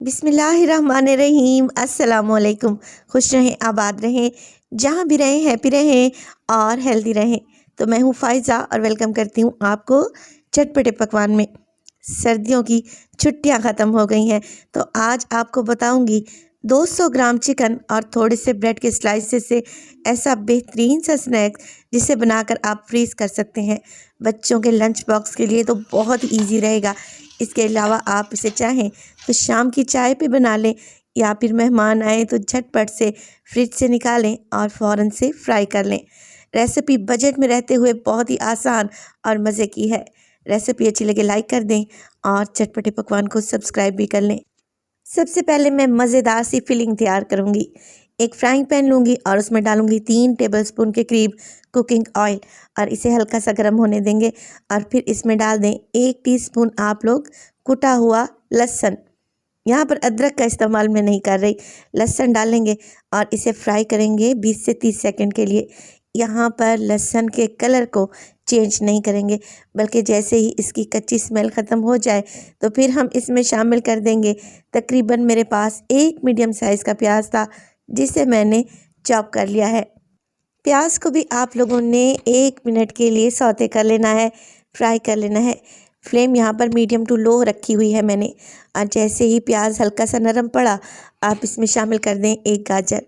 बिस्मिल्लाहिर्रहमानिर्रहीम। अस्सलामुअलैकुम। खुश रहें, आबाद रहें, जहाँ भी रहें हैप्पी रहें और हेल्दी रहें। तो मैं हूँ फ़ाइज़ा और वेलकम करती हूँ आपको चटपटे पकवान में। सर्दियों की छुट्टियाँ ख़त्म हो गई हैं, तो आज आपको बताऊँगी 200 ग्राम चिकन और थोड़े से ब्रेड के स्लाइसेस से ऐसा बेहतरीन सा स्नैक्स जिसे बनाकर आप फ्रीज़ कर सकते हैं। बच्चों के लंच बॉक्स के लिए तो बहुत ईजी रहेगा। इसके अलावा आप इसे चाहें तो शाम की चाय पे बना लें या फिर मेहमान आए तो झटपट से फ्रिज से निकालें और फ़ौरन से फ्राई कर लें। रेसिपी बजट में रहते हुए बहुत ही आसान और मज़े की है। रेसिपी अच्छी लगे लाइक कर दें और चटपटे पकवान को सब्सक्राइब भी कर लें। सबसे पहले मैं मज़ेदार सी फिलिंग तैयार करूँगी। एक फ्राइंग पैन लूँगी और उसमें डालूँगी 3 टेबलस्पून के करीब कुकिंग ऑयल और इसे हल्का सा गर्म होने देंगे। और फिर इसमें डाल दें 1 टीस्पून आप लोग कुटा हुआ लहसुन। यहाँ पर अदरक का इस्तेमाल मैं नहीं कर रही। लहसुन डालेंगे और इसे फ्राई करेंगे 20 से 30 सेकंड के लिए। यहाँ पर लहसुन के कलर को चेंज नहीं करेंगे, बल्कि जैसे ही इसकी कच्ची स्मेल ख़त्म हो जाए तो फिर हम इसमें शामिल कर देंगे तकरीबन मेरे पास एक मीडियम साइज़ का प्याज था, जिसे मैंने चॉप कर लिया है। प्याज को भी आप लोगों ने 1 मिनट के लिए सौते कर लेना है, फ्राई कर लेना है। फ्लेम यहाँ पर मीडियम टू लो रखी हुई है मैंने। और जैसे ही प्याज हल्का सा नरम पड़ा, आप इसमें शामिल कर दें एक गाजर।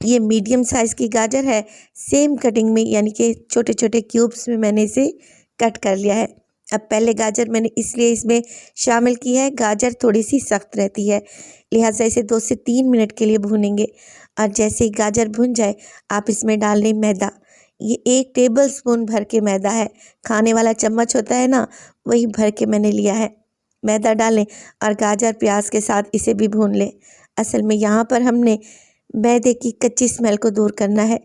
ये मीडियम साइज़ की गाजर है, सेम कटिंग में, यानी कि छोटे छोटे क्यूब्स में मैंने इसे कट कर लिया है। अब पहले गाजर मैंने इसलिए इसमें शामिल की है, गाजर थोड़ी सी सख्त रहती है, लिहाजा इसे 2 से 3 मिनट के लिए भूनेंगे। और जैसे ही गाजर भुन जाए, आप इसमें डाल लें मैदा। ये 1 टेबलस्पून भर के मैदा है, खाने वाला चम्मच होता है ना, वही भर के मैंने लिया है। मैदा डालें और गाजर प्याज के साथ इसे भी भून लें। असल में यहाँ पर हमने मैदे की कच्ची स्मेल को दूर करना है।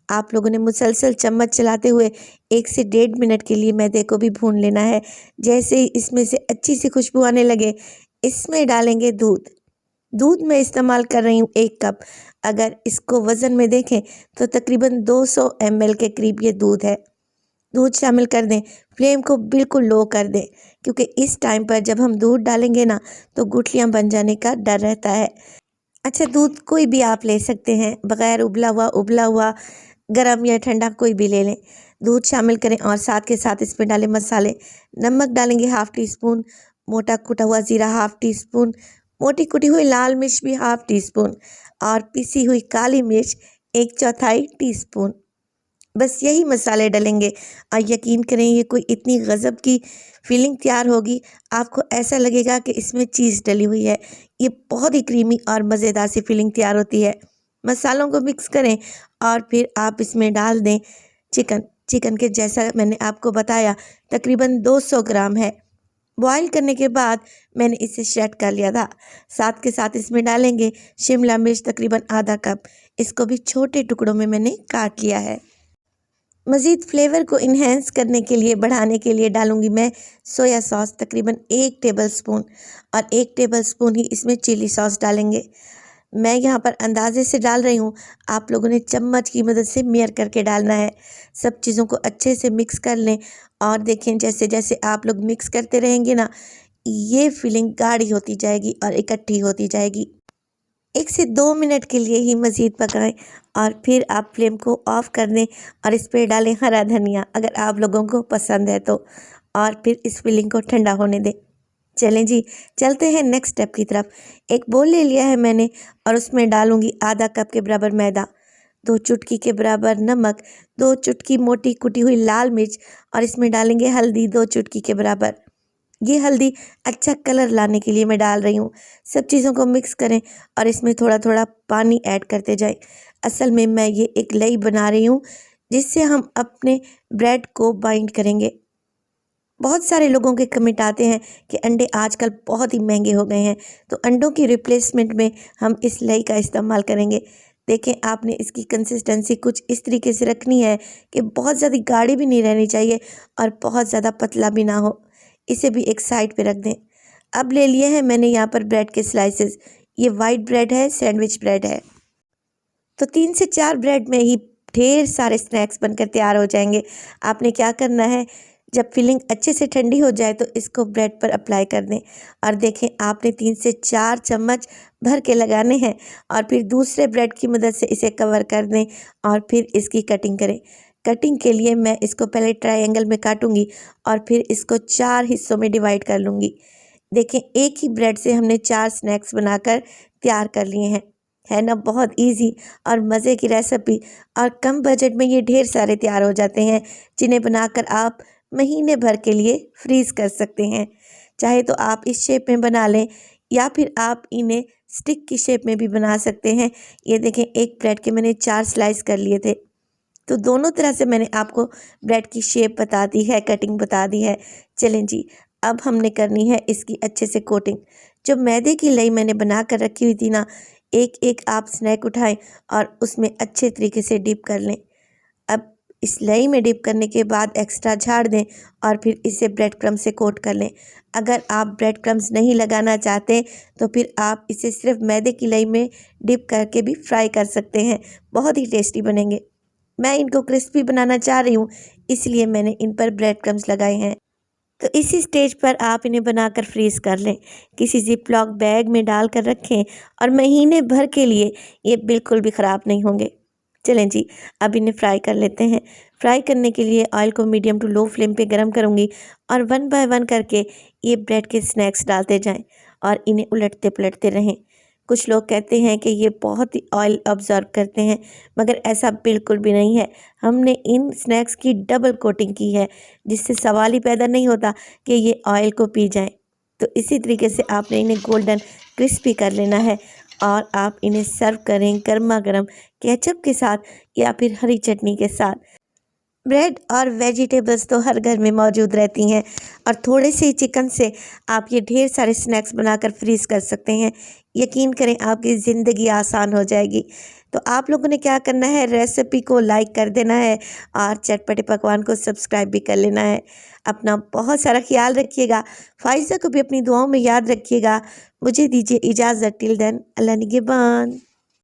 आप लोगों ने मुसलसल चम्मच चलाते हुए 1 से 1.5 मिनट के लिए मैदे को भी भून लेना है। जैसे ही इसमें से अच्छी सी खुशबू आने लगे, इसमें डालेंगे दूध। दूध मैं इस्तेमाल कर रही हूँ 1 कप। अगर इसको वज़न में देखें तो तकरीबन 200 ml के करीब ये दूध है। दूध शामिल कर दें, फ्लेम को बिल्कुल लो कर दें, क्योंकि इस टाइम पर जब हम दूध डालेंगे ना तो गुठलियाँ बन जाने का डर रहता है। अच्छा, दूध कोई भी आप ले सकते हैं, बग़ैर उबला हुआ, गरम या ठंडा कोई भी ले लें। दूध शामिल करें और साथ के साथ इसमें डालें मसाले। नमक डालेंगे ½ टी स्पून, मोटा कुटा हुआ ज़ीरा ½ टी स्पून, मोटी कुटी हुई लाल मिर्च भी ½ टी स्पून और पिसी हुई काली मिर्च 1/4 टीस्पून। बस यही मसाले डलेंगे और यकीन करें ये कोई इतनी गज़ब की फीलिंग तैयार होगी, आपको ऐसा लगेगा कि इसमें चीज़ डली हुई है। ये बहुत ही क्रीमी और मज़ेदार सी फीलिंग तैयार होती है। मसालों को मिक्स करें और फिर आप इसमें डाल दें चिकन। चिकन के जैसा मैंने आपको बताया तकरीबन 200 ग्राम है। बॉईल करने के बाद मैंने इसे शेड कर लिया था। साथ के साथ इसमें डालेंगे शिमला मिर्च तकरीबन आधा कप। इसको भी छोटे टुकड़ों में मैंने काट लिया है। मज़ीद फ्लेवर को इन्हेंस करने के लिए, बढ़ाने के लिए डालूंगी मैं सोया सॉस तकरीबन 1 टेबलस्पून और 1 टेबलस्पून ही इसमें चिली सॉस डालेंगे। मैं यहाँ पर अंदाजे से डाल रही हूँ, आप लोगों ने चम्मच की मदद से मेयर करके डालना है। सब चीज़ों को अच्छे से मिक्स कर लें और देखें जैसे जैसे आप लोग मिक्स करते रहेंगे ना, ये फीलिंग गाढ़ी होती जाएगी और इकट्ठी होती जाएगी। 1 से 2 मिनट के लिए ही मज़ीद पकाएं और फिर आप फ्लेम को ऑफ़ कर दें और इस पे डालें हरा धनिया, अगर आप लोगों को पसंद है तो, और फिर इस फिलिंग को ठंडा होने दें। चलें जी, चलते हैं नेक्स्ट स्टेप की तरफ। एक बोल ले लिया है मैंने और उसमें डालूंगी आधा कप के बराबर मैदा, 2 चुटकी के बराबर नमक, 2 चुटकी मोटी कुटी हुई लाल मिर्च और इसमें डालेंगे हल्दी 2 चुटकी के बराबर। ये हल्दी अच्छा कलर लाने के लिए मैं डाल रही हूँ। सब चीज़ों को मिक्स करें और इसमें थोड़ा थोड़ा पानी ऐड करते जाएं। असल में मैं ये एक लेई बना रही हूँ जिससे हम अपने ब्रेड को बाइंड करेंगे। बहुत सारे लोगों के कमेंट आते हैं कि अंडे आजकल बहुत ही महंगे हो गए हैं, तो अंडों की रिप्लेसमेंट में हम इस लेई का इस्तेमाल करेंगे। देखें, आपने इसकी कंसिस्टेंसी कुछ इस तरीके से रखनी है कि बहुत ज़्यादा गाढ़ी भी नहीं रहनी चाहिए और बहुत ज़्यादा पतला भी ना हो। इसे भी एक साइड पे रख दें। अब ले लिए हैं मैंने यहाँ पर ब्रेड के स्लाइसेस। ये वाइट ब्रेड है, सैंडविच ब्रेड है। तो 3 से 4 ब्रेड में ही ढेर सारे स्नैक्स बनकर तैयार हो जाएंगे। आपने क्या करना है, जब फिलिंग अच्छे से ठंडी हो जाए तो इसको ब्रेड पर अप्लाई कर दें और देखें आपने 3 से 4 चम्मच भर के लगाने हैं और फिर दूसरे ब्रेड की मदद से इसे कवर कर दें और फिर इसकी कटिंग करें। कटिंग के लिए मैं इसको पहले ट्रायंगल में काटूंगी और फिर इसको 4 हिस्सों में डिवाइड कर लूँगी। देखें एक ही ब्रेड से हमने 4 स्नैक्स बनाकर तैयार कर लिए हैं। है ना बहुत इजी और मज़े की रेसिपी, और कम बजट में ये ढेर सारे तैयार हो जाते हैं जिन्हें बनाकर आप महीने भर के लिए फ्रीज़ कर सकते हैं। चाहे तो आप इस शेप में बना लें या फिर आप इन्हें स्टिक की शेप में भी बना सकते हैं। ये देखें एक ब्रेड के मैंने 4 स्लाइस कर लिए थे। तो दोनों तरह से मैंने आपको ब्रेड की शेप बता दी है, कटिंग बता दी है। चलें जी, अब हमने करनी है इसकी अच्छे से कोटिंग। जो मैदे की लई मैंने बना कर रखी हुई थी ना, एक एक आप स्नैक उठाएं और उसमें अच्छे तरीके से डिप कर लें। अब इस लई में डिप करने के बाद एक्स्ट्रा झाड़ दें और फिर इसे ब्रेड क्रम्ब से कोट कर लें। अगर आप ब्रेड क्रम्ब्स नहीं लगाना चाहते तो फिर आप इसे सिर्फ मैदे की लई में डिप करके भी फ्राई कर सकते हैं, बहुत ही टेस्टी बनेंगे। मैं इनको क्रिस्पी बनाना चाह रही हूँ, इसलिए मैंने इन पर ब्रेड क्रम्ब्स लगाए हैं। तो इसी स्टेज पर आप इन्हें बनाकर फ्रीज़ कर लें। किसी ज़िप-लॉक बैग में डाल कर रखें और महीने भर के लिए ये बिल्कुल भी ख़राब नहीं होंगे। चलें जी, अब इन्हें फ्राई कर लेते हैं। फ्राई करने के लिए ऑयल को मीडियम टू लो फ्लेम पे गरम करूँगी और 1 बाय 1 करके ये ब्रेड के स्नैक्स डालते जाएँ और इन्हें उलटते-पलटते रहें। कुछ लोग कहते हैं कि ये बहुत ही ऑयल अब्ज़ॉर्ब करते हैं, मगर ऐसा बिल्कुल भी नहीं है। हमने इन स्नैक्स की डबल कोटिंग की है, जिससे सवाल ही पैदा नहीं होता कि ये ऑयल को पी जाएं। तो इसी तरीके से आपने इन्हें गोल्डन क्रिस्पी कर लेना है और आप इन्हें सर्व करें गर्मा गर्म केचप के साथ या फिर हरी चटनी के साथ। ब्रेड और वेजिटेबल्स तो हर घर में मौजूद रहती हैं और थोड़े से ही चिकन से आप ये ढेर सारे स्नैक्स बनाकर फ्रीज़ कर सकते हैं। यकीन करें आपकी ज़िंदगी आसान हो जाएगी। तो आप लोगों ने क्या करना है, रेसिपी को लाइक कर देना है और चटपटे पकवान को सब्सक्राइब भी कर लेना है। अपना बहुत सारा ख्याल रखिएगा। फ़ाइज़ा को भी अपनी दुआओं में याद रखिएगा। मुझे दीजिए इजाज़त। टिल देन, अल्लाह निगहबान।